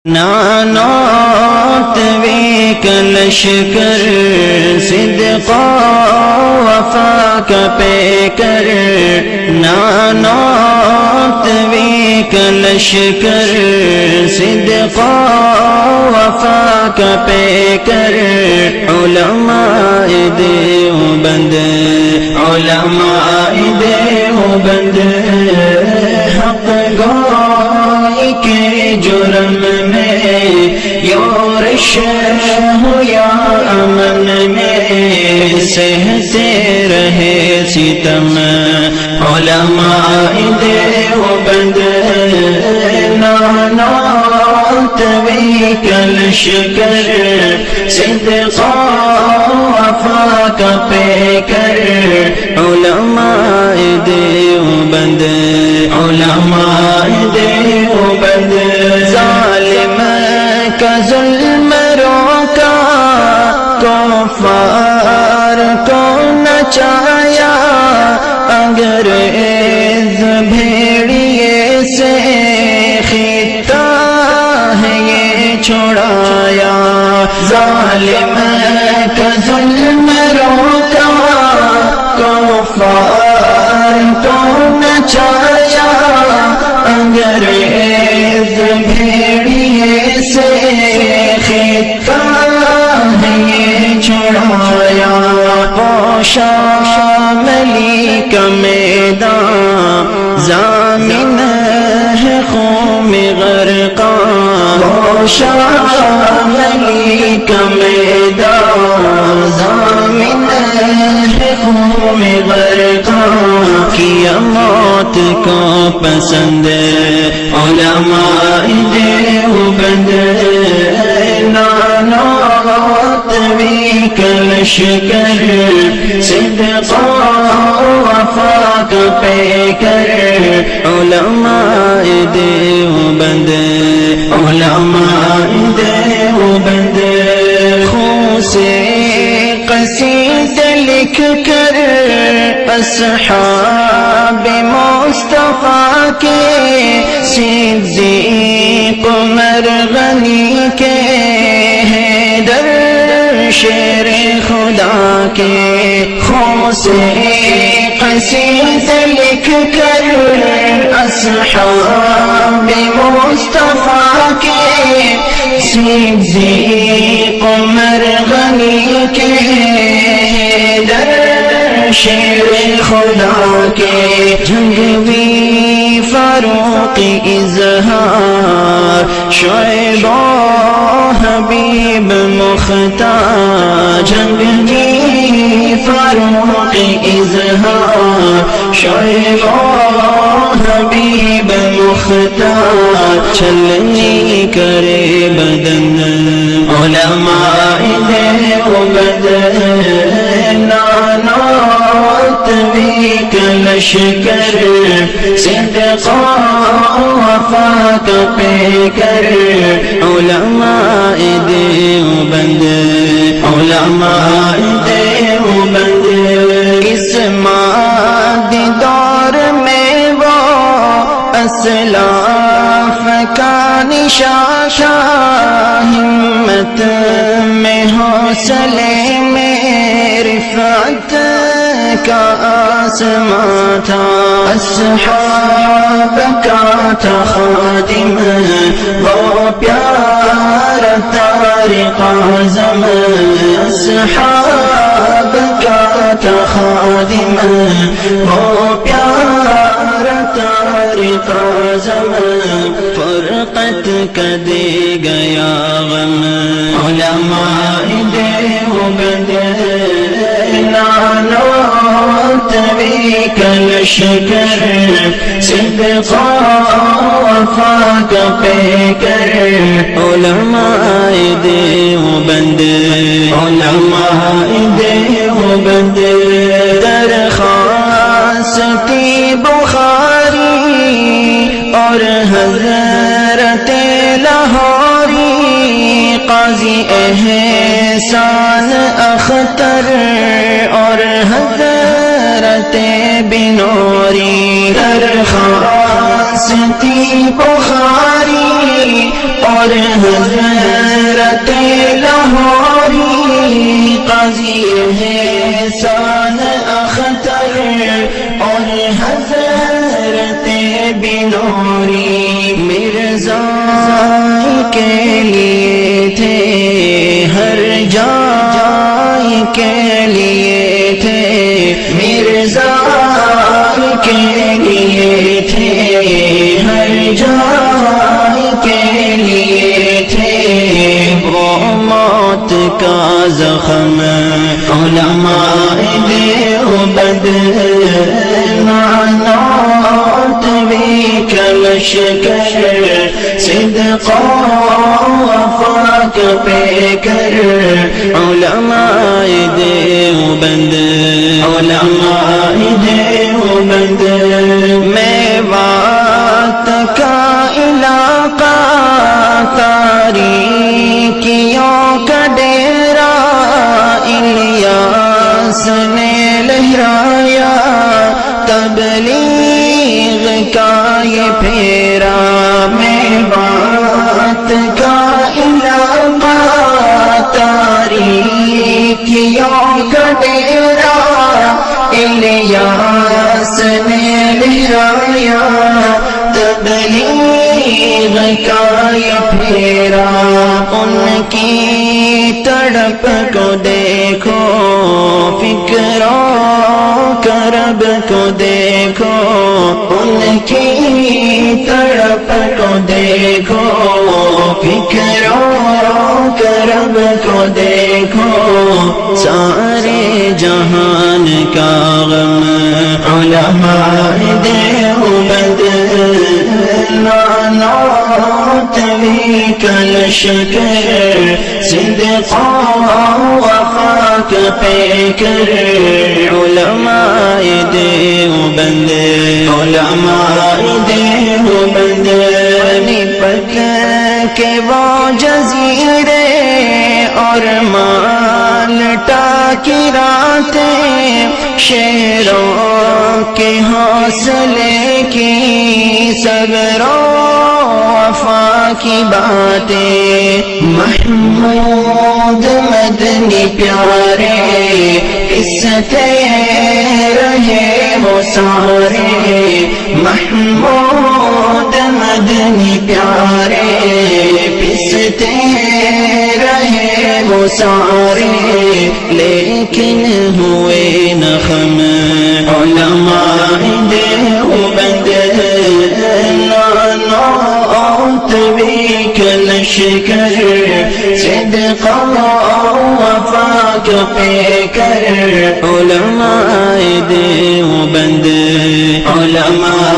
نانوت وی کلشکر صدق وفا کا پیکر نانوت وی کلشکر صدق وفا کا پیکر علماء دیوبند علماء دیوبند حق گوئی کے جرم میں یورش ہو یا امن میں سہتے رہے ستم علماء دیوبند نانوت وی کلشکر صدق وفا کا پیکر علماء دیوبند علماء دیوبند ظالم کا ظلم روکا کفار کو نچایا انگریز بھیڑیے سے خطہ ہے یہ چھڑایا ظالم کا ظلم روکا کفار کو نچایا انگریز بھیڑیے سے خطہ ہے یہ چھڑایا شاملی کا میدان ضامن ہے خون غرقان شاملی کا میدان ضامن ہے خون غرقان کیا موت کو پسند علماء دیوبند نانوت وی کلشکر صدق وفا کا پیکر علماء دیوبند علماء دیوبند خون سے قصیدے لکھ کر اصحاب مصطفیٰ کے صدیق مرغنی کے حیدر شیر خدا کے خون سے قصیدے لکھ کر اصحاب مصطفیٰ کے صدیق مرغنی کے حیدر شیر خدا کے جنگوی فاروق اظہار شعیب و حبیب مختار جنگوی فاروق اظہار شعیب و حبیب مختار چھلنی کرے بدن علماء دیوبند نانوت وی کلشکر صدق وفا کا پیکر علماء دیوبند علماء دیوبند اس مادی دور میں وہ اسلاف کا نشان تھا ہمت میں حوصلے میں رفعت کا آسمان تھا اصحاب کا تھا خادم وہ پیارا طارق اعظم اصحاب کا تھا خادم وہ پیارا طارق اعظم فرقت کا دے گیا غم علماء دیوبند نانوت وی کلشکر صدق وفا کا پیکر علماء دیوبند علماء دیوبند درخواست بخاری اور حضرت لاہوری قاضی احسان اختر اور حضرت بنوری درخواست بخاری اور اور حضرت لاہوری قاضی احسان اختر اور حضرت بنوری مرزا کے لیے تھے ہر جائے کے لیے تھے مرزا کے لیے تھے ہر جائے کے لیے تھے وہ موت کا زخم علماء دیوبند نانات بھی کلش کر صدق وفاق پہ کر علماء دیوبند علماء دیوبند میوات کا علاقہ تاریکیوں کا ڈیرا الیاس نے لہرایا تبلیغ کا یہ پھیرا میوات کا علاقہ تاریکیوں کا ڈیرا الیاس نے لہرایا تبلیغ کا یہ پھیرا ان کی تڑپ کو دیکھو فکر و کرب کو دیکھو ان کی تڑپ کو دیکھو فکر و کرب کو دیکھو سارے جہان کا غم علماء دیوبند نانات بھی کلش کر صدق وفاق پہ کر علماء دیوبند علماء دیوبند لپٹ کے وہ جزیرے اور مالٹا کی راتیں شیروں کے حوصلے کی صبر و وفا کی باتیں محمود مدنی پیارے قصتے رہے وہ سارے محمود مدنی پیارے قصتے رہے وہ سارے لیکن ہوئے نخم علماء دیوبند نانات بھی کلش کر صدق وفاق پہ کر علماء دیوبند علماء